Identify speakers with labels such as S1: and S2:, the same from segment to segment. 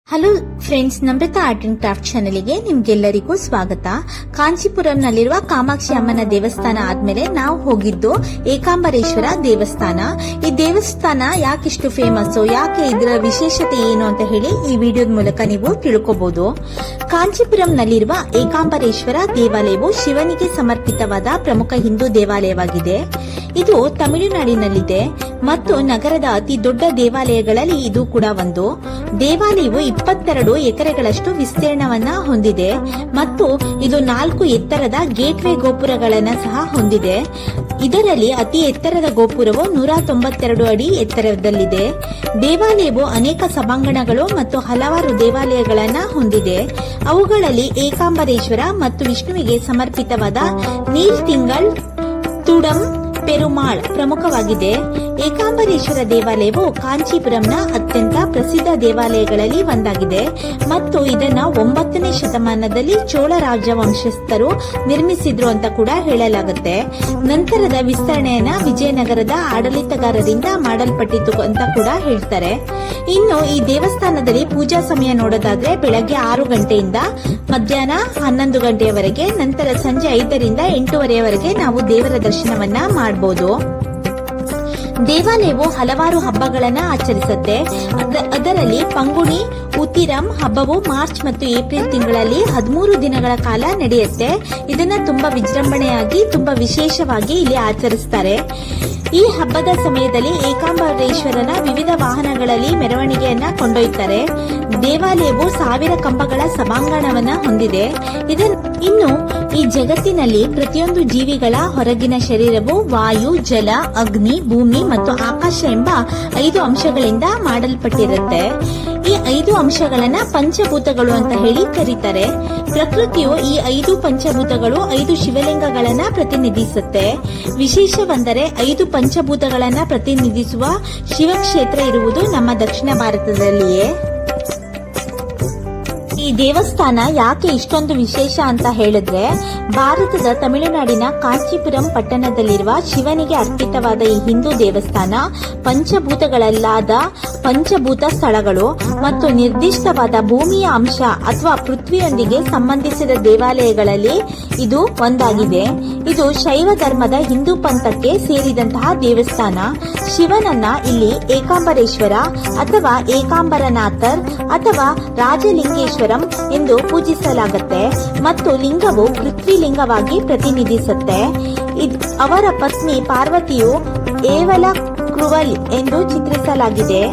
S1: Hello friends, Namrata art and craft ಚಾನೆಲ್ಗೆ ನಿಮ್ಗೆಲ್ಲರಿಗೂ ಸ್ವಾಗತ. ಕಾಂಚೀಪುರಂನಲ್ಲಿರುವ ಕಾಮಾಕ್ಷಿ ಅಮ್ಮನ ದೇವಸ್ಥಾನ ಆದ್ಮೇಲೆ ನಾವು ಹೋಗಿದ್ದು ಏಕಾಂಬರೇಶ್ವರ ದೇವಸ್ಥಾನ. ಈ ದೇವಸ್ಥಾನ ಯಾಕಿಷ್ಟು ಫೇಮಸ್, ಯಾಕೆ ಇದರ ವಿಶೇಷತೆ ಏನು ಅಂತ ಹೇಳಿ ಈ ವಿಡಿಯೋದ ಮೂಲಕ ನೀವು ತಿಳ್ಕೋಬಹುದು. ಕಾಂಚೀಪುರಂನಲ್ಲಿರುವ ಏಕಾಂಬರೇಶ್ವರ ದೇವಾಲಯವು ಶಿವನಿಗೆ ಸಮರ್ಪಿತವಾದ ಪ್ರಮುಖ ಹಿಂದೂ ದೇವಾಲಯವಾಗಿದೆ. ಇದು ತಮಿಳುನಾಡಿನಲ್ಲಿದೆ ಮತ್ತು ನಗರದ ಅತಿ ದೊಡ್ಡ ದೇವಾಲಯಗಳಲ್ಲಿ ಇದು ಕೂಡ ಒಂದು. ದೇವಾಲಯವು 22 ಎಕರೆಗಳಷ್ಟು ವಿಸ್ತೀರ್ಣವನ್ನ ಹೊಂದಿದೆ ಮತ್ತು ಇದು 4 ಎತ್ತರದ ಗೇಟ್ವೇ ಗೋಪುರಗಳನ್ನ ಸಹ ಹೊಂದಿದೆ. ಇದರಲ್ಲಿ ಅತಿ ಎತ್ತರದ ಗೋಪುರವು 192 ಅಡಿ ಎತ್ತರದಲ್ಲಿದೆ. ದೇವಾಲಯವು ಅನೇಕ ಸಭಾಂಗಣಗಳು ಮತ್ತು ಹಲವಾರು ದೇವಾಲಯಗಳನ್ನ ಹೊಂದಿದೆ. ಅವುಗಳಲ್ಲಿ ಏಕಾಂಬರೇಶ್ವರ ಮತ್ತು ವಿಷ್ಣುವಿಗೆ ಸಮರ್ಪಿತವಾದ ನೀಲ್ತಿಂಗಳ್ ತುಡಂ ಪೆರುಮಾಳ್ ಪ್ರಮುಖವಾಗಿದೆ. ಏಕಾಂಬರೇಶ್ವರ ದೇವಾಲಯವು ಕಾಂಚೀಪುರಂನ ಅತ್ಯಂತ ಪ್ರಸಿದ್ಧ ದೇವಾಲಯಗಳಲ್ಲಿ ಒಂದಾಗಿದೆ ಮತ್ತು ಇದನ್ನ 9ನೇ ಶತಮಾನದಲ್ಲಿ ಚೋಳ ರಾಜವಂಶಸ್ಥರು ನಿರ್ಮಿಸಿದ್ರು ಅಂತ ಕೂಡ ಹೇಳಲಾಗುತ್ತೆ. ನಂತರದ ವಿಸ್ತರಣೆಯನ್ನ ವಿಜಯನಗರದ ಆಡಳಿತಗಾರರಿಂದ ಮಾಡಲ್ಪಟ್ಟಿತು ಅಂತ ಕೂಡ ಹೇಳ್ತಾರೆ. ಇನ್ನು ಈ ದೇವಸ್ಥಾನದಲ್ಲಿ ಪೂಜಾ ಸಮಯ ನೋಡೋದಾದ್ರೆ ಬೆಳಗ್ಗೆ 6 ಗಂಟೆಯಿಂದ ಮಧ್ಯಾಹ್ನ 11 ಗಂಟೆಯವರೆಗೆ, ನಂತರ ಸಂಜೆ 5ರಿಂದ 8ವರೆಯವರೆಗೆ ನಾವು ದೇವರ ದರ್ಶನವನ್ನ ಮಾಡಬಹುದು. ದೇವಾಲಯವು ಹಲವಾರು ಹಬ್ಬಗಳನ್ನ ಆಚರಿಸುತ್ತೆ. ಅದರಲ್ಲಿ ಪಂಗುಣಿ ಉತಿರಂ ಹಬ್ಬವು ಮಾರ್ಚ್ ಮತ್ತು ಏಪ್ರಿಲ್ ತಿಂಗಳಲ್ಲಿ 13 ದಿನಗಳ ಕಾಲ ನಡೆಯುತ್ತೆ. ಇದನ್ನ ತುಂಬಾ ವಿಜೃಂಭಣೆಯಾಗಿ ತುಂಬಾ ವಿಶೇಷವಾಗಿ ಇಲ್ಲಿ ಆಚರಿಸ್ತಾರೆ. ಈ ಹಬ್ಬದ ಸಮಯದಲ್ಲಿ ಏಕಾಂಬರೇಶ್ವರನ ವಿವಿಧ ವಾಹನಗಳಲ್ಲಿ ಮೆರವಣಿಗೆಯನ್ನ ಕೊಂಡೊಯ್ತಾರೆ. ದೇವಾಲಯವು 1000 ಕಂಬಗಳ ಸಭಾಂಗಣವನ್ನ ಹೊಂದಿದೆ. ಇನ್ನು ಈ ಜಗತ್ತಿನಲ್ಲಿ ಪ್ರತಿಯೊಂದು ಜೀವಿಗಳ ಹೊರಗಿನ ಶರೀರವು ವಾಯು, ಜಲ, ಅಗ್ನಿ, ಭೂಮಿ ಮತ್ತು ಆಕಾಶ ಎಂಬ 5 ಅಂಶಗಳಿಂದ ಮಾಡಲ್ಪಟ್ಟಿರುತ್ತೆ. ಈ 5 ಅಂಶಗಳನ್ನ ಪಂಚಭೂತಗಳು ಅಂತ ಹೇಳಿ ಕರೀತಾರೆ. ಪ್ರಕೃತಿಯು ಈ 5 ಪಂಚಭೂತಗಳು 5 ಶಿವಲಿಂಗಗಳನ್ನ ಪ್ರತಿನಿಧಿಸುತ್ತೆ. ವಿಶೇಷವೆಂದರೆ 5 ಪಂಚಭೂತಗಳನ್ನ ಪ್ರತಿನಿಧಿಸುವ ಶಿವಕ್ಷೇತ್ರ ಇರುವುದು ನಮ್ಮ ದಕ್ಷಿಣ ಭಾರತದಲ್ಲಿಯೇ. ಈ ದೇವಸ್ಥಾನ ಯಾಕೆ ಇಷ್ಟೊಂದು ವಿಶೇಷ ಅಂತ ಹೇಳಿದ್ರೆ, ಭಾರತದ ತಮಿಳುನಾಡಿನ ಕಾಂಚೀಪುರಂ ಪಟ್ಟಣದಲ್ಲಿರುವ ಶಿವನಿಗೆ ಅರ್ಪಿತವಾದ ಈ ಹಿಂದೂ ದೇವಸ್ಥಾನ ಪಂಚಭೂತಗಳಲ್ಲಾದ ಪಂಚಭೂತ ಸ್ಥಳಗಳು ಮತ್ತು ನಿರ್ದಿಷ್ಟವಾದ ಭೂಮಿಯ ಅಂಶ ಅಥವಾ ಪೃಥ್ವಿಯೊಂದಿಗೆ ಸಂಬಂಧಿಸಿದ ದೇವಾಲಯಗಳಲ್ಲಿ ಇದು ಒಂದಾಗಿದೆ. ಇದು ಶೈವ ಧರ್ಮದ ಹಿಂದೂ ಪಂಥಕ್ಕೆ ಸೇರಿದಂತಹ ದೇವಸ್ಥಾನ. ಶಿವನನ್ನ ಇಲ್ಲಿ ಏಕಾಂಬರೇಶ್ವರ ಅಥವಾ ಏಕಾಂಬರನಾಥರ್ ಅಥವಾ ರಾಜಲಿಂಗೇಶ್ವರ ಎಂದು ಪೂಜಿಸಲಾಗುತ್ತೆ ಮತ್ತು ಲಿಂಗವು ಪೃಥ್ವಿ ಲಿಂಗವಾಗಿ ಪ್ರತಿನಿಧಿಸುತ್ತೆ. ಅವರ ಪತ್ನಿ ಪಾರ್ವತಿಯು ಏವಲ ಕ್ರುವಲ್ ಎಂದು ಚಿತ್ರಿಸಲಾಗಿದೆ.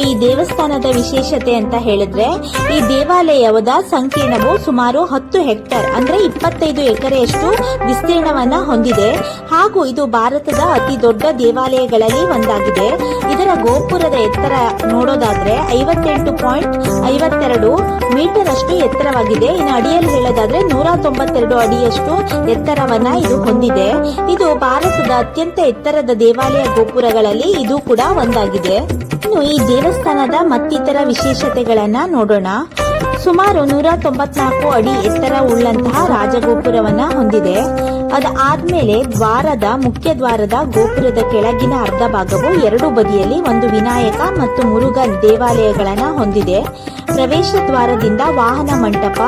S1: ಈ ದೇವಸ್ಥಾನದ ವಿಶೇಷತೆ ಅಂತ ಹೇಳಿದ್ರೆ, ಈ ದೇವಾಲಯದ ಸಂಕೀರ್ಣವು ಸುಮಾರು 10 ಹೆಕ್ಟೇರ್ ಅಂದ್ರೆ 25 ಎಕರೆಯಷ್ಟು ವಿಸ್ತೀರ್ಣವನ್ನ ಹೊಂದಿದೆ ಹಾಗೂ ಇದು ಭಾರತದ ಅತಿ ದೊಡ್ಡ ದೇವಾಲಯಗಳಲ್ಲಿ ಒಂದಾಗಿದೆ. ಇದರ ಗೋಪುರದ ಎತ್ತರ ನೋಡೋದಾದ್ರೆ 58.52 ಮೀಟರ್ ಅಷ್ಟು ಎತ್ತರವಾಗಿದೆ. ಇನ್ನು ಅಡಿಯಲ್ಲಿ ಹೇಳೋದಾದ್ರೆ 192 ಅಡಿಯಷ್ಟು ಎತ್ತರವನ್ನ ಇದು ಹೊಂದಿದೆ. ಇದು ಭಾರತದ ಅತ್ಯಂತ ಎತ್ತರದ ದೇವಾಲಯ ಗೋಪುರಗಳಲ್ಲಿ ಇದು ಕೂಡ ಒಂದಾಗಿದೆ. ಈ ದೇವಸ್ಥಾನದ ಮತ್ತಿತರ ವಿಶೇಷತೆಗಳನ್ನ ನೋಡೋಣ. ಸುಮಾರು 194 ಅಡಿ ಎತ್ತರ ಉಳ್ಳಂತಹ ರಾಜಗೋಪುರವನ್ನ ಹೊಂದಿದೆ. ಅದಾದ್ಮೇಲೆ ಮುಖ್ಯ ದ್ವಾರದ ಗೋಪುರದ ಕೆಳಗಿನ ಅರ್ಧ ಭಾಗವು 2 ಬದಿಯಲ್ಲಿ ಒಂದು ವಿನಾಯಕ ಮತ್ತು ಮುರುಗನ್ ದೇವಾಲಯಗಳನ್ನ ಹೊಂದಿದೆ. ಪ್ರವೇಶ ದ್ವಾರದಿಂದ ವಾಹನ ಮಂಟಪ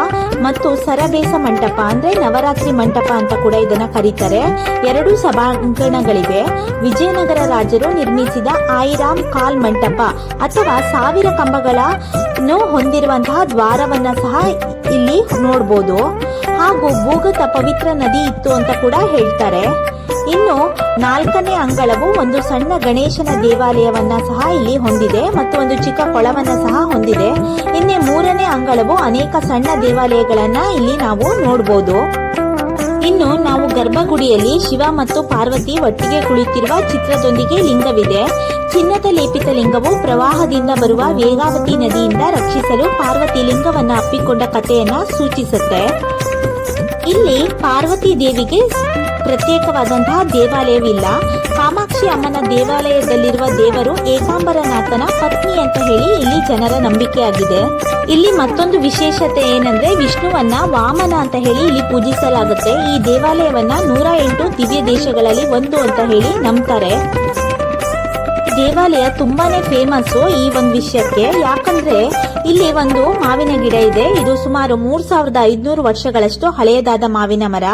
S1: ಮತ್ತು ಸರಬೇಸ ಮಂಟಪ ಅಂದ್ರೆ ನವರಾತ್ರಿ ಮಂಟಪ ಅಂತ ಕೂಡ ಇದನ್ನ ಕರೀತಾರೆ 2 ಸಭಾಂಗಣಗಳಿವೆ. ವಿಜಯನಗರ ರಾಜರು ನಿರ್ಮಿಸಿದ ಆಯಿರಾಮ್ ಕಾಲ್ ಮಂಟಪ ಅಥವಾ 1000 ಕಂಬಗಳನ್ನು ಹೊಂದಿರುವಂತಹ ದ್ವಾರವನ್ನ ಸಹ ಇಲ್ಲಿ ನೋಡಬಹುದು. ಹಾಗೂ ಭೂಗತ ಪವಿತ್ರ ನದಿ ಇತ್ತು ಅಂತ ಕೂಡ ಹೇಳ್ತಾರೆ. ಇನ್ನು 4ನೇ ಅಂಗಳವು ಒಂದು ಸಣ್ಣ ಗಣೇಶನ ದೇವಾಲಯವನ್ನ ಸಹ ಇಲ್ಲಿ ಹೊಂದಿದೆ ಮತ್ತು ಒಂದು ಚಿಕ್ಕ ಕೊಳವನ್ನ ಸಹ ಹೊಂದಿದೆ. ಇನ್ನೇ 3ನೇ ಅಂಗಳವು ಅನೇಕ ಸಣ್ಣ ದೇವಾಲಯಗಳನ್ನ ಇಲ್ಲಿ ನಾವು ನೋಡಬಹುದು. ಇನ್ನು ನಾವು ಗರ್ಭಗುಡಿಯಲ್ಲಿ ಶಿವ ಮತ್ತು ಪಾರ್ವತಿ ಒಟ್ಟಿಗೆ ಕುಳಿತಿರುವ ಚಿತ್ರದೊಂದಿಗೆ ಲಿಂಗವಿದೆ. ಚಿನ್ನದ ಲೇಪಿತ ಲಿಂಗವು ಪ್ರವಾಹದಿಂದ ಬರುವ ವೇಗಾವತಿ ನದಿಯಿಂದ ರಕ್ಷಿಸಲು ಪಾರ್ವತಿ ಲಿಂಗವನ್ನ ಅಪ್ಪಿಕೊಂಡ ಕಥೆಯನ್ನ ಸೂಚಿಸುತ್ತೆ. ಇಲ್ಲಿ ಪಾರ್ವತಿ ದೇವಿಗೆ ಪ್ರತ್ಯೇಕವಾದಂತಹ ದೇವಾಲಯವಿಲ್ಲ. ಕಾಮಾಕ್ಷಿ ಅಮ್ಮನ ದೇವಾಲಯದಲ್ಲಿರುವ ದೇವರು ಏಕಾಂಬರನಾಥನ ಪತ್ನಿ ಅಂತ ಹೇಳಿ ಇಲ್ಲಿ ಜನರ ನಂಬಿಕೆಯಾಗಿದೆ. ಇಲ್ಲಿ ಮತ್ತೊಂದು ವಿಶೇಷತೆ ಏನಂದ್ರೆ, ವಿಷ್ಣುವನ್ನ ವಾಮನ ಅಂತ ಹೇಳಿ ಇಲ್ಲಿ ಪೂಜಿಸಲಾಗುತ್ತೆ. ಈ ದೇವಾಲಯವನ್ನ 108 ದಿವ್ಯ ದೇಶಗಳಲ್ಲಿ ಒಂದು ಅಂತ ಹೇಳಿ ನಂಬ್ತಾರೆ. ದೇವಾಲಯ ತುಂಬಾನೇ ಫೇಮಸ್ ಈ ಒಂದು ವಿಷಯಕ್ಕೆ. ಯಾಕಂದ್ರೆ ಇಲ್ಲಿ ಒಂದು ಮಾವಿನ ಗಿಡ ಇದೆ. ಇದು ಸುಮಾರು 3500 ವರ್ಷಗಳಷ್ಟು ಹಳೆಯದಾದ ಮಾವಿನ ಮರ.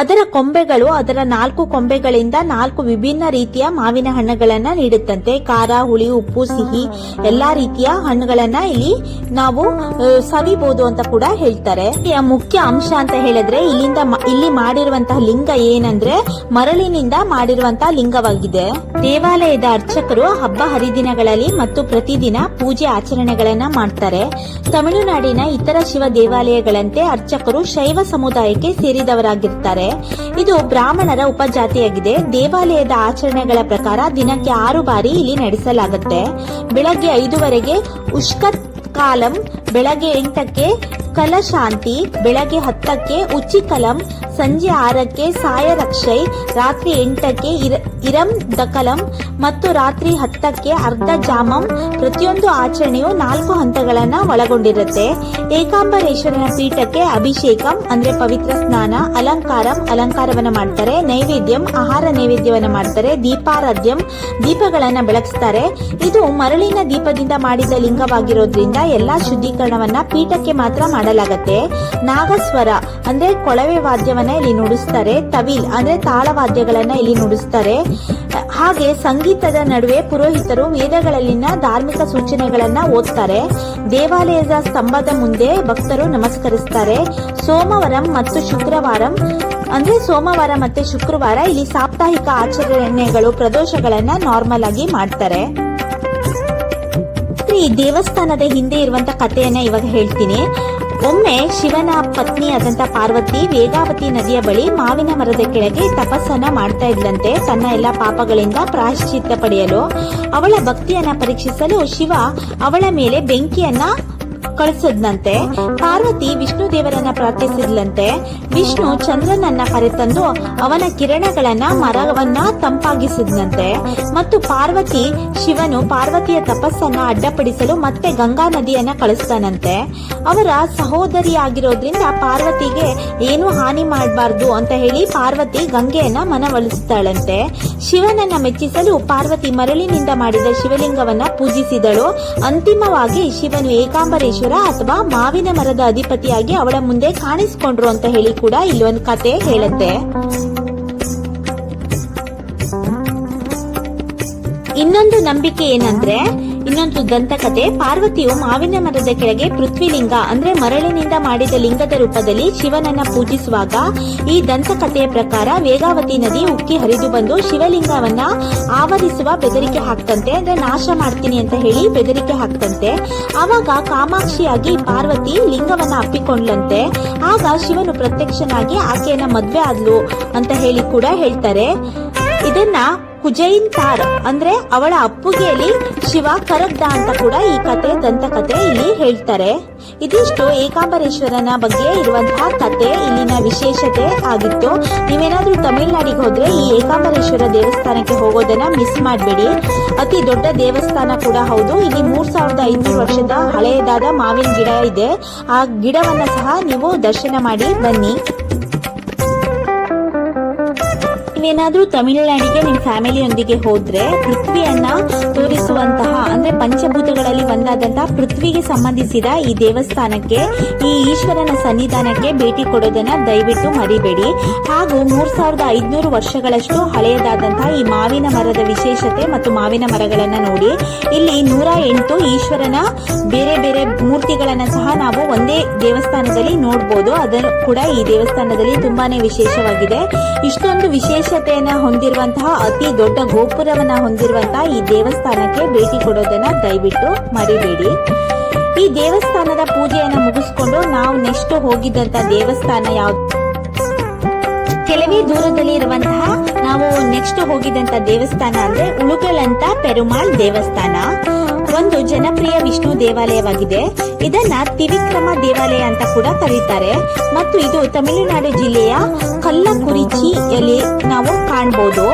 S1: ಅದರ ಕೊಂಬೆಗಳು, ಅದರ 4 ಕೊಂಬೆಗಳಿಂದ 4 ವಿಭಿನ್ನ ರೀತಿಯ ಮಾವಿನ ಹಣ್ಣುಗಳನ್ನ ನೀಡುತ್ತಂತೆ. ಖಾರ, ಹುಳಿ, ಉಪ್ಪು, ಸಿಹಿ ಎಲ್ಲಾ ರೀತಿಯ ಹಣ್ಣುಗಳನ್ನ ಇಲ್ಲಿ ನಾವು ಸವಿಬಹುದು ಅಂತ ಕೂಡ ಹೇಳ್ತಾರೆ. ಮುಖ್ಯ ಅಂಶ ಅಂತ ಹೇಳಿದ್ರೆ ಇಲ್ಲಿ ಮಾಡಿರುವಂತಹ ಲಿಂಗ ಏನಂದ್ರೆ ಮರಳಿನಿಂದ ಮಾಡಿರುವಂತಹ ಲಿಂಗವಾಗಿದೆ. ದೇವಾಲಯದ ಅರ್ಚಕರು ಹಬ್ಬ ಹರಿದಿನಗಳಲ್ಲಿ ಮತ್ತು ಪ್ರತಿದಿನ ಪೂಜೆ ಆಚರಣೆಗಳನ್ನ ಮಾಡ್ತಾರೆ. ತಮಿಳುನಾಡಿನ ಇತರ ಶಿವ ದೇವಾಲಯಗಳಂತೆ ಅರ್ಚಕರು ಶೈವ ಸಮುದಾಯಕ್ಕೆ ಸೇರಿದವರಾಗಿರ್ತಾರೆ. ಇದು ಬ್ರಾಹ್ಮಣರ ಉಪಜಾತಿಯಾಗಿದೆ. ದೇವಾಲಯದ ಆಚರಣೆಗಳ ಪ್ರಕಾರ ದಿನಕ್ಕೆ 6 ಬಾರಿ ಇಲ್ಲಿ ನಡೆಸಲಾಗುತ್ತೆ. ಬೆಳಗ್ಗೆ 5 ಉಷ್ಕತ್ ಕಾಲಂ, ಬೆಳಗ್ಗೆ 8 ಕಲಶಾಂತಿ, ಬೆಳಗ್ಗೆ 10 ಉಚಿಕಲಂ, ಸಂಜೆ 6 ಸಾಯರಕ್ಷೈ, ರಾತ್ರಿ 8 ಇರಂ ದಕಲಂ ಮತ್ತು ರಾತ್ರಿ 10 ಅರ್ಧ ಜಾಮಂ. ಪ್ರತಿಯೊಂದು ಆಚರಣೆಯು 4 ಹಂತಗಳನ್ನ ಒಳಗೊಂಡಿರುತ್ತೆ. ಏಕಾಂಬರೇಶ್ವರನ ಪೀಠಕ್ಕೆ ಅಭಿಷೇಕಂ ಅಂದ್ರೆ ಪವಿತ್ರ ಸ್ನಾನ, ಅಲಂಕಾರವನ್ನ ಮಾಡ್ತಾರೆ, ನೈವೇದ್ಯಂ ಆಹಾರ ನೈವೇದ್ಯವನ್ನ ಮಾಡ್ತಾರೆ, ದೀಪಾರಾಧ್ಯಂ ದೀಪಗಳನ್ನ ಬೆಳಗಿಸ್ತಾರೆ. ಇದು ಮರಳಿನ ದೀಪದಿಂದ ಮಾಡಿದ ಲಿಂಗವಾಗಿರೋದ್ರಿಂದ ಎಲ್ಲಾ ಶುದ್ಧೀಕರಣವನ್ನ ಪೀಠಕ್ಕೆ ಮಾತ್ರ ಮಾಡಲಾಗತ್ತೆ. ನಾಗಸ್ವರ ಅಂದ್ರೆ ಕೊಳವೆ ವಾದ್ಯವನ್ನ ಇಲ್ಲಿ ನುಡಿಸ್ತಾರೆ. ತವಿಲ್ ಅಂದ್ರೆ ತಾಳವಾದ್ಯಗಳನ್ನ ಇಲ್ಲಿ ನುಡಿಸ್ತಾರೆ. ಹಾಗೆ ಸಂಗೀತದ ನಡುವೆ ಪುರೋಹಿತರು ವೇದಗಳಲ್ಲಿನ ಧಾರ್ಮಿಕ ಸೂಚನೆಗಳನ್ನ ಓದ್ತಾರೆ. ದೇವಾಲಯದ ಸ್ತಂಭದ ಮುಂದೆ ಭಕ್ತರು ನಮಸ್ಕರಿಸ್ತಾರೆ. ಸೋಮವಾರ ಮತ್ತು ಶುಕ್ರವಾರ ಇಲ್ಲಿ ಸಾಪ್ತಾಹಿಕ ಆಚರಣೆಗಳು, ಪ್ರದೋಷಗಳನ್ನ ನಾರ್ಮಲ್ ಆಗಿ ಮಾಡ್ತಾರೆ. ಈ ದೇವಸ್ಥಾನದ ಹಿಂದೆ ಇರುವಂತ ಕಥೆಯನ್ನ ಇವಾಗ ಹೇಳ್ತೀನಿ. ಒಮ್ಮೆ ಶಿವನ ಪತ್ನಿಯಾದಂತ ಪಾರ್ವತಿ ವೇಗಾವತಿ ನದಿಯ ಬಳಿ ಮಾವಿನ ಮರದ ಕೆಳಗೆ ತಪಸ್ಸನ್ನ ಮಾಡ್ತಾ ಇದ್ಲಂತೆ. ತನ್ನ ಎಲ್ಲಾ ಪಾಪಗಳಿಂದ ಪ್ರಾಯಶ್ಚಿತ್ತ ಪಡೆಯಲು, ಅವಳ ಭಕ್ತಿಯನ್ನ ಪರೀಕ್ಷಿಸಲು ಶಿವ ಅವಳ ಮೇಲೆ ಬೆಂಕಿಯನ್ನ ಕಳಿಸಿದ್ನಂತೆ. ಪಾರ್ವತಿ ವಿಷ್ಣು ದೇವರನ್ನ ಪ್ರಾರ್ಥಿಸಿದ್ಲಂತೆ. ವಿಷ್ಣು ಚಂದ್ರನನ್ನ ಕರೆತಂದು ಅವನ ಕಿರಣಗಳನ್ನ ಮರವನ್ನ ತಂಪಾಗಿಸಿದ್ನಂತೆ. ಮತ್ತು ಶಿವನು ಪಾರ್ವತಿಯ ತಪಸ್ಸನ್ನ ಅಡ್ಡಪಡಿಸಲು ಮತ್ತೆ ಗಂಗಾ ನದಿಯನ್ನ ಕಳಿಸ್ತಾನಂತೆ. ಅವರ ಸಹೋದರಿಯಾಗಿರೋದ್ರಿಂದ ಪಾರ್ವತಿಗೆ ಏನು ಹಾನಿ ಮಾಡಬಾರ್ದು ಅಂತ ಹೇಳಿ ಪಾರ್ವತಿ ಗಂಗೆಯನ್ನ ಮನವೊಲಿಸ್ತಾಳಂತೆ. ಶಿವನನ್ನ ಮೆಚ್ಚಿಸಲು ಪಾರ್ವತಿ ಮರಳಿನಿಂದ ಮಾಡಿದ ಶಿವಲಿಂಗವನ್ನ ಪೂಜಿಸಿದಳು. ಅಂತಿಮವಾಗಿ ಶಿವನು ಏಕಾಂಬರೇಶ್ವರ ಅಥವಾ ಮಾವಿನ ಮರದ ಅಧಿಪತಿಯಾಗಿ ಅವಳ ಮುಂದೆ ಕಾಣಿಸಿಕೊಂಡ್ರು ಅಂತ ಹೇಳಿ ಕೂಡ ಇಲ್ಲೊಂದು ಕತೆ ಹೇಳುತ್ತೆ. ಇನ್ನೊಂದು ನಂಬಿಕೆ ಏನಂದ್ರೆ, ಇನ್ನೊಂದು ದಂತಕತೆ, ಪಾರ್ವತಿಯು ಮಾವಿನ ಮರದ ಕೆಳಗೆ ಪೃಥ್ವಿಲಿಂಗ ಅಂದ್ರೆ ಮರಳಿನಿಂದ ಮಾಡಿದ ಲಿಂಗದ ರೂಪದಲ್ಲಿ ಶಿವನನ್ನ ಪೂಜಿಸುವಾಗ ಈ ದಂತಕಥೆಯ ಪ್ರಕಾರ ವೇಗಾವತಿ ನದಿ ಉಕ್ಕಿ ಹರಿದು ಬಂದು ಶಿವಲಿಂಗವನ್ನ ಆವರಿಸುವ ಬೆದರಿಕೆ ಹಾಕ್ತಂತೆ. ಅಂದ್ರೆ ನಾಶ ಮಾಡ್ತೀನಿ ಅಂತ ಹೇಳಿ ಬೆದರಿಕೆ ಹಾಕ್ತಂತೆ. ಆವಾಗ ಕಾಮಾಕ್ಷಿಯಾಗಿ ಪಾರ್ವತಿ ಲಿಂಗವನ್ನ ಅಪ್ಪಿಕೊಂಡ್ಲಂತೆ. ಆಗ ಶಿವನು ಪ್ರತ್ಯಕ್ಷನಾಗಿ ಆಕೆಯನ್ನ ಮದ್ವೆ ಆದ್ಲು ಅಂತ ಹೇಳಿ ಕೂಡ ಹೇಳ್ತಾರೆ. ಇದನ್ನ ಕುಜೈನ್ ತಾರ್ ಅಂದ್ರೆ ಅವಳ ಅಪ್ಪುಗೆಯಲ್ಲಿ ಶಿವ ಕರಗ್ದ ಅಂತ ಕೂಡ ಈ ದಂತಕಥೆ ಇಲ್ಲಿ ಹೇಳ್ತಾರೆ. ಇದಿಷ್ಟು ಏಕಾಂಬರೇಶ್ವರನ ಬಗ್ಗೆ ಇರುವಂತಹ ಕತೆ, ಇಲ್ಲಿನ ವಿಶೇಷತೆ ಆಗಿತ್ತು. ನೀವೇನಾದ್ರೂ ತಮಿಳುನಾಡಿಗೆ ಹೋದ್ರೆ ಈ ಏಕಾಂಬರೇಶ್ವರ ದೇವಸ್ಥಾನಕ್ಕೆ ಹೋಗೋದನ್ನ ಮಿಸ್ ಮಾಡಬೇಡಿ. ಅತಿ ದೊಡ್ಡ ದೇವಸ್ಥಾನ ಕೂಡ ಹೌದು. ಇಲ್ಲಿ 3500 ವರ್ಷದ ಹಳೆಯದಾದ ಮಾವಿನ ಗಿಡ ಇದೆ. ಆ ಗಿಡವನ್ನ ಸಹ ನೀವು ದರ್ಶನ ಮಾಡಿ ಬನ್ನಿ. ನೀವೇನಾದ್ರೂ ತಮಿಳುನಾಡಿಗೆ ನಿಮ್ ಫ್ಯಾಮಿಲಿಯೊಂದಿಗೆ ಹೋದ್ರೆ ಪೃಥ್ವಿಯನ್ನ ತೋರಿಸುವಂತಹ ಅಂದ್ರೆ ಪಂಚಭೂತಗಳಲ್ಲಿ ಒಂದಾದಂತಹ ಪೃಥ್ವಿಗೆ ಸಂಬಂಧಿಸಿದ ಈ ದೇವಸ್ಥಾನಕ್ಕೆ, ಈ ಈಶ್ವರನ ಸನ್ನಿಧಾನಕ್ಕೆ ಭೇಟಿ ಕೊಡೋದನ್ನ ದಯವಿಟ್ಟು ಮರಿಬೇಡಿ. ಹಾಗೂ 3500 ವರ್ಷಗಳಷ್ಟು ಹಳೆಯದಾದಂತಹ ಈ ಮಾವಿನ ಮರದ ವಿಶೇಷತೆ ಮತ್ತು ಮಾವಿನ ಮರಗಳನ್ನ ನೋಡಿ. ಇಲ್ಲಿ 108 ಈಶ್ವರನ ಬೇರೆ ಬೇರೆ ಮೂರ್ತಿಗಳನ್ನ ಸಹ ನಾವು ಒಂದೇ ದೇವಸ್ಥಾನದಲ್ಲಿ ನೋಡಬಹುದು. ಅದನ್ನು ಕೂಡ ಈ ದೇವಸ್ಥಾನದಲ್ಲಿ ತುಂಬಾನೇ ವಿಶೇಷವಾಗಿದೆ. ಇಷ್ಟೊಂದು ವಿಶೇಷತೆಯನ್ನ ಹೊಂದಿರುವಂತಹ ಅತಿ ದೊಡ್ಡ ಗೋಪುರವನ್ನ ಹೊಂದಿರುವಂತಹ ಈ ದೇವಸ್ಥಾನಕ್ಕೆ ಭೇಟಿ ಕೊಡೋದನ್ನ ದಯವಿಟ್ಟು ಮರಿಬೇಡಿ. ಈ ದೇವಸ್ಥಾನದ ಪೂಜೆಯನ್ನ ಮುಗಿಸ್ಕೊಂಡು ನಾವು ನೆಕ್ಸ್ಟ್ ಹೋಗಿದ್ದಂತ ದೇವಸ್ಥಾನ ಯಾವ್ದು, ಕೆಲವೇ ದೂರದಲ್ಲಿ ಇರುವಂತಹ ನಾವು ನೆಕ್ಸ್ಟ್ ಹೋಗಿದ್ದಂತ ದೇವಸ್ಥಾನ ಅಂದ್ರೆ ಉಳುಗಲಂತ ಪೆರುಮಾಳ್ ದೇವಸ್ಥಾನ. ಒಂದು ಜನಪ್ರಿಯ ವಿಷ್ಣು ದೇವಾಲಯವಾಗಿದೆ. ಇದನ್ನ ತ್ರಿವಿಕ್ರಮ ದೇವಾಲಯ ಅಂತ ಕೂಡ ಕರೀತಾರೆ. ಮತ್ತು ಇದು ತಮಿಳುನಾಡು ಜಿಲ್ಲೆಯ ಕಲ್ಲಕುರಿಚಿಯಲ್ಲಿ ನಾವು ಕಾಣಬಹುದು.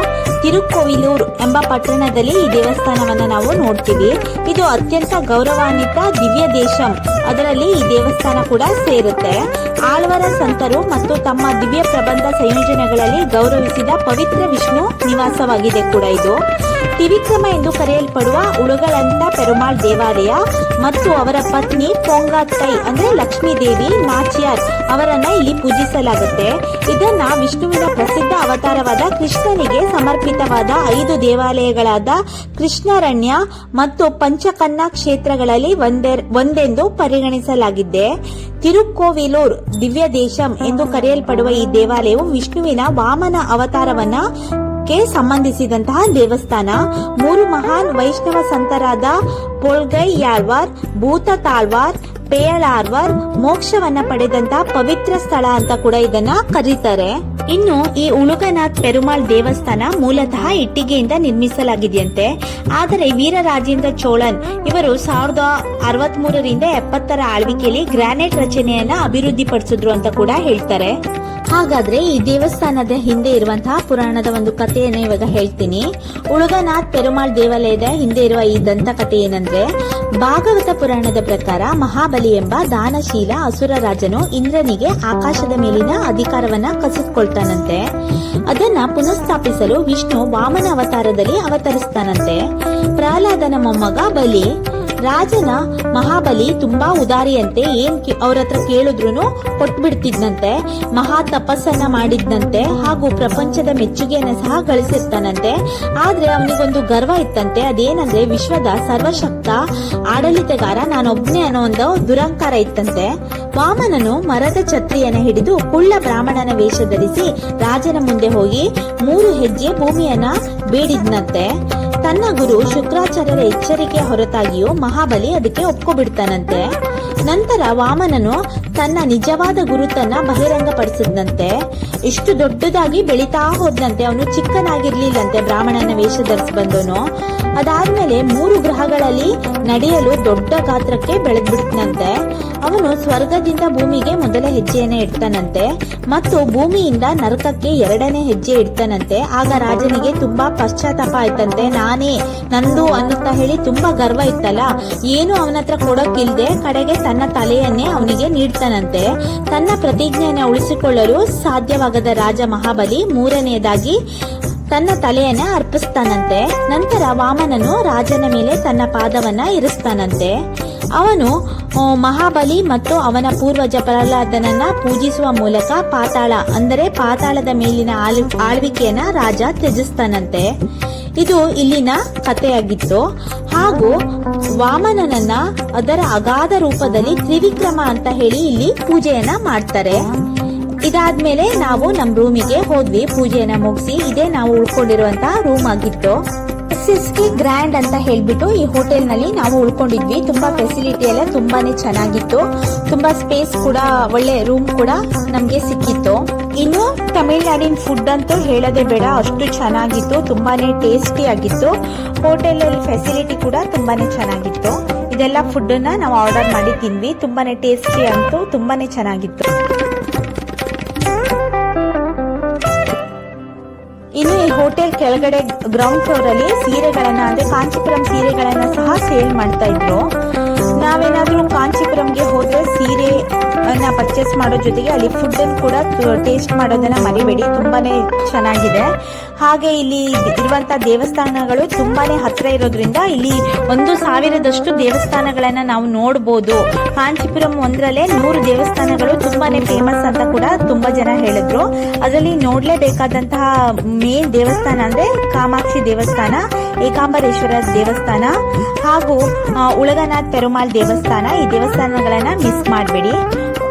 S1: ತಿರುಕೋವಿಲೂರ್ ಎಂಬ ಪಟ್ಟಣದಲ್ಲಿ ಈ ದೇವಸ್ಥಾನವನ್ನ ನಾವು ನೋಡ್ತೀವಿ. ಇದು ಅತ್ಯಂತ ಗೌರವಾನ್ವಿತ ದಿವ್ಯ ದೇಶಂ, ಅದರಲ್ಲಿ ಈ ದೇವಸ್ಥಾನ ಕೂಡ ಸೇರುತ್ತೆ. ಆಳ್ವರ ಸಂತರು ಮತ್ತು ತಮ್ಮ ದಿವ್ಯ ಪ್ರಬಂಧ ಸಂಯೋಜನೆಗಳಲ್ಲಿ ಗೌರವಿಸಿದ ಪವಿತ್ರ ವಿಷ್ಣು ನಿವಾಸವಾಗಿದೆ ಕೂಡ ಇದು. ತ್ರಿವಿಕ್ರಮ ಎಂದು ಕರೆಯಲ್ಪಡುವ ಉಳುಗಳಂತ ಪೆರುಮಾಳ್ ದೇವಾಲಯ ಮತ್ತು ಅವರ ಪತ್ನಿ ಪೊಂಗಾತ್ತೈ ಅಂದ್ರೆ ಲಕ್ಷ್ಮೀ ದೇವಿ ನಾಚಿಯಾರ್ ಅವರನ್ನ ಇಲ್ಲಿ ಪೂಜಿಸಲಾಗುತ್ತೆ. ಇದನ್ನ ವಿಷ್ಣುವಿನ ಪ್ರಸಿದ್ಧ ಅವತಾರವಾದ ಕೃಷ್ಣನಿಗೆ ಸಮರ್ಪಿತವಾದ 5 ದೇವಾಲಯಗಳಾದ ಕೃಷ್ಣಾರಣ್ಯ ಮತ್ತು ಪಂಚಕನ್ನ ಕ್ಷೇತ್ರಗಳಲ್ಲಿ ಒಂದೆಂದು ಪರಿಗಣಿಸಲಾಗಿದೆ. ತಿರುಕ್ಕೋವಿಲೂರ್ ದಿವ್ಯ ದೇಶಂ ಎಂದು ಕರೆಯಲ್ಪಡುವ ಈ ದೇವಾಲಯವು ವಿಷ್ಣುವಿನ ವಾಮನ ಅವತಾರವನ್ನ ಸಂಬಂಧಿಸಿದಂತಹ ದೇವಸ್ಥಾನ. 3 ಮಹಾನ್ ವೈಷ್ಣವ ಸಂತರಾದ ಪೊಳ್ಗೈಯಾಳ್ವಾರ್, ಭೂತ ತಾಳ್ವಾರ್, ಪೇಯಳಾರ್ವಾರ್ ಮೋಕ್ಷವನ್ನ ಪಡೆದಂತಹ ಪವಿತ್ರ ಸ್ಥಳ ಅಂತ ಕೂಡ ಇದನ್ನ ಕರೀತಾರೆ. ಇನ್ನು ಈ ಉಳುಗನಾಥ್ ಪೆರುಮಾಳ್ ದೇವಸ್ಥಾನ ಮೂಲತಃ ಇಟ್ಟಿಗೆಯಿಂದ ನಿರ್ಮಿಸಲಾಗಿದೆಯಂತೆ. ಆದರೆ ವೀರರಾಜೇಂದ್ರ ಚೋಳನ್ ಇವರು 1063ರಿಂದ 70ರ ಆಳ್ವಿಕೆಯಲ್ಲಿ ಗ್ರಾನೈಟ್ ರಚನೆಯನ್ನ ಅಭಿವೃದ್ಧಿಪಡಿಸಿದ್ರು ಅಂತ ಕೂಡ ಹೇಳ್ತಾರೆ. ಹಾಗಾದ್ರೆ ಈ ದೇವಸ್ಥಾನದ ಹಿಂದೆ ಇರುವಂತಹ ಪುರಾಣದ ಒಂದು ಕಥೆಯನ್ನು ಇವಾಗ ಹೇಳ್ತೀನಿ. ಉಳುಗನಾಥ್ ಪೆರುಮಾಳ್ ದೇವಾಲಯದ ಹಿಂದೆ ಇರುವ ಈ ದಂತಕಥೆ ಏನಂದ್ರೆ, ಭಾಗವತ ಪುರಾಣದ ಪ್ರಕಾರ ಮಹಾಬಲಿ ಎಂಬ ದಾನಶೀಲ ಅಸುರ ರಾಜನು ಇಂದ್ರನಿಗೆ ಆಕಾಶದ ಮೇಲಿನ ಅಧಿಕಾರವನ್ನ ಕಸಿದುಕೊಳ್ತಾನಂತೆ. ಅದನ್ನ ಪುನಃಸ್ಥಾಪಿಸಲು ವಿಷ್ಣು ವಾಮನ ಅವತಾರದಲ್ಲಿ ಅವತರಿಸ್ತಾನಂತೆ. ಪ್ರಹ್ಲಾದನ ಮೊಮ್ಮಗ ಬಲಿ. ರಾಜನ ಮಹಾಬಲಿ ತುಂಬಾ ಉದಾರಿಯಂತೆ, ಅವ್ರ ಹತ್ರ ಕೇಳಿದ್ರು ಕೊಟ್ಬಿಡ್ತಿದ್ನಂತೆ. ಮಹಾ ತಪಸ್ಸನ್ನ ಮಾಡಿದ್ನಂತೆ ಹಾಗೂ ಪ್ರಪಂಚದ ಮೆಚ್ಚುಗೆಯನ್ನ ಸಹ ಗಳಿಸಿರ್ತಾನಂತೆ. ಆದ್ರೆ ಅವನಿಗೊಂದು ಗರ್ವ ಇತ್ತಂತೆ. ಅದೇನಂದ್ರೆ ವಿಶ್ವದ ಸರ್ವಶಕ್ತ ಆಡಳಿತಗಾರ ನಾನೊಬ್ನೇ ಅನ್ನೋ ಒಂದು ದುರಂಕಾರ ಇತ್ತಂತೆ. ವಾಮನನು ಮರದ ಛತ್ರಿಯನ್ನ ಹಿಡಿದು ಕುಳ್ಳ ಬ್ರಾಹ್ಮಣನ ವೇಷ ಧರಿಸಿ ರಾಜನ ಮುಂದೆ ಹೋಗಿ 3 ಹೆಜ್ಜೆ ಭೂಮಿಯನ್ನ ಬೇಡಿದ್ನಂತೆ. ತನ್ನ ಗುರು ಶುಕ್ರಾಚಾರ್ಯರ ಎಚ್ಚರಿಕೆಯ ಹೊರತಾಗಿಯೂ ಮಹಾಬಲಿ ಅದಕ್ಕೆ ಒಪ್ಕೊಬಿಡ್ತಾನಂತೆ. ನಂತರ ವಾಮನನು ತನ್ನ ನಿಜವಾದ ಗುರುತನ್ನ ಬಹಿರಂಗಪಡಿಸಿದಂತೆ. ಇಷ್ಟು ದೊಡ್ಡದಾಗಿ ಬೆಳೀತಾ ಹೋದಂತೆ. ಅವನು ಚಿಕ್ಕನಾಗಿರ್ಲಿಲ್ಲಂತೆ ಬ್ರಾಹ್ಮಣನ ವೇಷ ಧರಿಸಿ ಬಂದವನು. ಅದಾದ್ಮೇಲೆ 3 ಗ್ರಹಗಳಲ್ಲಿ ನಡೆಯಲು ದೊಡ್ಡ ಗಾತ್ರಕ್ಕೆ ಬೆಳೆದ್ಬಿಡ್ತನಂತೆ. ಅವನು ಸ್ವರ್ಗದಿಂದ ಭೂಮಿಗೆ ಮೊದಲ ಹೆಜ್ಜೆಯನ್ನ ಇಡ್ತಾನಂತೆ ಮತ್ತು ಭೂಮಿಯಿಂದ ನರಕಕ್ಕೆ 2ನೇ ಹೆಜ್ಜೆ ಇಡ್ತಾನಂತೆ. ಆಗ ರಾಜನಿಗೆ ತುಂಬಾ ಪಶ್ಚಾತ್ತಾಪ ಆಯ್ತಂತೆ. ನಾನೇ ನಂದು ಅನ್ನುತ್ತಾ ಹೇಳಿ ತುಂಬಾ ಗರ್ವ ಇತ್ತಲ್ಲ, ಏನು ಅವನ ಹತ್ರ ಕೊಡೋಕಿಲ್ದೆ ಕಡೆಗೆ ತನ್ನ ತಲೆಯನ್ನೇ ಅವನಿಗೆ ನೀಡ್ತಾನಂತೆ. ತನ್ನ ಪ್ರತಿಜ್ಞೆಯನ್ನ ಉಳಿಸಿಕೊಳ್ಳಲು ಸಾಧ್ಯವಾಗದ ರಾಜ ಮಹಾಬಲಿ 3ನೇದಾಗಿ ತನ್ನ ತಲೆಯನ್ನ ಅರ್ಪಿಸ್ತಾನಂತೆ. ನಂತರ ವಾಮನನು ರಾಜನ ಮೇಲೆ ತನ್ನ ಪಾದವನ್ನ ಇರಿಸ್ತಾನಂತೆ. ಅವನು ಮಹಾಬಲಿ ಮತ್ತು ಅವನ ಪೂರ್ವಜ ಪ್ರಹ್ಲಾದನನ್ನ ಪೂಜಿಸುವ ಮೂಲಕ ಪಾತಾಳ ಅಂದರೆ ಪಾತಾಳದ ಮೇಲಿನ ಆಳ್ವಿಕೆಯನ್ನ ರಾಜ ತ್ಯಜಿಸ್ತಾನಂತೆ. ಇದು ಇಲ್ಲಿನ ಕಥೆಯಾಗಿತ್ತು. ಹಾಗೂ ವಾಮನನನ್ನ ಅದರ ಅಗಾಧ ರೂಪದಲ್ಲಿ ತ್ರಿವಿಕ್ರಮ ಅಂತ ಹೇಳಿ ಇಲ್ಲಿ ಪೂಜೆಯನ್ನ ಮಾಡ್ತಾರೆ. ಇದಾದ್ಮೇಲೆ ನಾವು ನಮ್ ರೂಮಿಗೆ ಹೋದ್ವಿ ಪೂಜೆಯನ್ನ ಮುಗಿಸಿ. ಇದೇ ನಾವು ಉಳ್ಕೊಂಡಿರುವಂತಹ ರೂಮ್ ಆಗಿತ್ತು. SSK ಗ್ರ್ಯಾಂಡ್ ಅಂತ ಹೇಳ್ಬಿಟ್ಟು ಈ ಹೋಟೆಲ್ ನಲ್ಲಿ ನಾವು ಉಳ್ಕೊಂಡಿದ್ವಿ. ತುಂಬಾ ಫೆಸಿಲಿಟಿ ಎಲ್ಲ ತುಂಬಾನೇ ಚೆನ್ನಾಗಿತ್ತು. ತುಂಬಾ ಸ್ಪೇಸ್ ಕೂಡ, ಒಳ್ಳೆ ರೂಮ್ ಕೂಡ ನಮ್ಗೆ ಸಿಕ್ಕಿತ್ತು. ಇನ್ನು ತಮಿಳ್ನಾಡಿನ ಫುಡ್ ಅಂತೂ ಹೇಳೋದೇ ಬೇಡ, ಅಷ್ಟು ಚೆನ್ನಾಗಿತ್ತು. ತುಂಬಾನೇ ಟೇಸ್ಟಿ ಆಗಿತ್ತು. ಹೋಟೆಲ್ ಅಲ್ಲಿ ಫೆಸಿಲಿಟಿ ಕೂಡ ತುಂಬಾನೇ ಚೆನ್ನಾಗಿತ್ತು. ಇದೆಲ್ಲ ಫುಡ್ ನಾವು ಆರ್ಡರ್ ಮಾಡಿ ತಿಂದ್ವಿ. ತುಂಬಾನೇ ಟೇಸ್ಟಿ ಅಂತೂ ತುಂಬಾನೇ ಚೆನ್ನಾಗಿತ್ತು. ಇನ್ನು ಈ ಹೋಟೆಲ್ ಕೆಳಗಡೆ ಗ್ರೌಂಡ್ ಫ್ಲೋರ್ ಅಲ್ಲಿ ಸೀರೆಗಳನ್ನ ಅಂದ್ರೆ ಕಾಂಚೀಪುರಂ ಸೀರೆಗಳನ್ನ ಸಹ ಸೇಲ್ ಮಾಡ್ತಾ ಇದ್ರು. ನಾವೇನಾದ್ರೂ ಕಾಂಚೀಪುರಂಗೆ ಹೋದ್ರೆ ಸೀರೆ ಪರ್ಚೇಸ್ ಮಾಡೋ ಜೊತೆಗೆ ಅಲ್ಲಿ ಫುಡ್ ಕೂಡ ಟೇಸ್ಟ್ ಮಾಡೋದನ್ನ ಮರಿಬೇಡಿ, ತುಂಬಾನೇ ಚೆನ್ನಾಗಿದೆ. ಹಾಗೆ ಇಲ್ಲಿ ಇರುವಂತಹ ದೇವಸ್ಥಾನಗಳು ತುಂಬಾನೇ ಹತ್ರ ಇರೋದ್ರಿಂದ ಇಲ್ಲಿ 1000ದಷ್ಟು ದೇವಸ್ಥಾನಗಳನ್ನ ನಾವು ನೋಡಬಹುದು. ಕಾಂಚೀಪುರಂ ಒಂದರಲ್ಲೇ 100 ದೇವಸ್ಥಾನಗಳು ತುಂಬಾನೇ ಫೇಮಸ್ ಅಂತ ಕೂಡ ತುಂಬಾ ಜನ ಹೇಳಿದ್ರು. ಅದರಲ್ಲಿ ನೋಡ್ಲೇಬೇಕಾದಂತಹ ಮೇನ್ ದೇವಸ್ಥಾನ ಅಂದ್ರೆ ಕಾಮಾಕ್ಷಿ ದೇವಸ್ಥಾನ, ಏಕಾಂಬರೇಶ್ವರ ದೇವಸ್ಥಾನ ಹಾಗೂ ಉಳಗನಾಥ್ ಪೆರುಮಾಳ್ ದೇವಸ್ಥಾನ. ಈ ದೇವಸ್ಥಾನಗಳನ್ನ ಮಿಸ್ ಮಾಡಬೇಡಿ.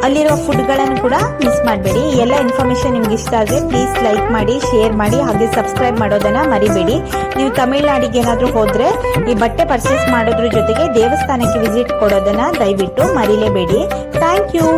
S1: ಅಲ್ಲಿರೋ ಫುಡ್ಗಳನ್ನು ಕೂಡ ಮಿಸ್ ಮಾಡಬೇಡಿ. ಎಲ್ಲ ಇನ್ಫಾರ್ಮೇಶನ್ ನಿಮ್ಗೆ ಇಷ್ಟ ಆದರೆ ಪ್ಲೀಸ್ ಲೈಕ್ ಮಾಡಿ, ಶೇರ್ ಮಾಡಿ, ಹಾಗೆ ಸಬ್ಸ್ಕ್ರೈಬ್ ಮಾಡೋದನ್ನ ಮರಿಬೇಡಿ. ನೀವು ತಮಿಳ್ನಾಡಿಗೆ ಏನಾದರೂ ಹೋದ್ರೆ ಈ ಬಟ್ಟೆ ಪರ್ಚೇಸ್ ಮಾಡೋದ್ರ ಜೊತೆಗೆ ದೇವಸ್ಥಾನಕ್ಕೆ ವಿಸಿಟ್ ಕೊಡೋದನ್ನ ದಯವಿಟ್ಟು ಮರಿಲೇಬೇಡಿ. Thank you.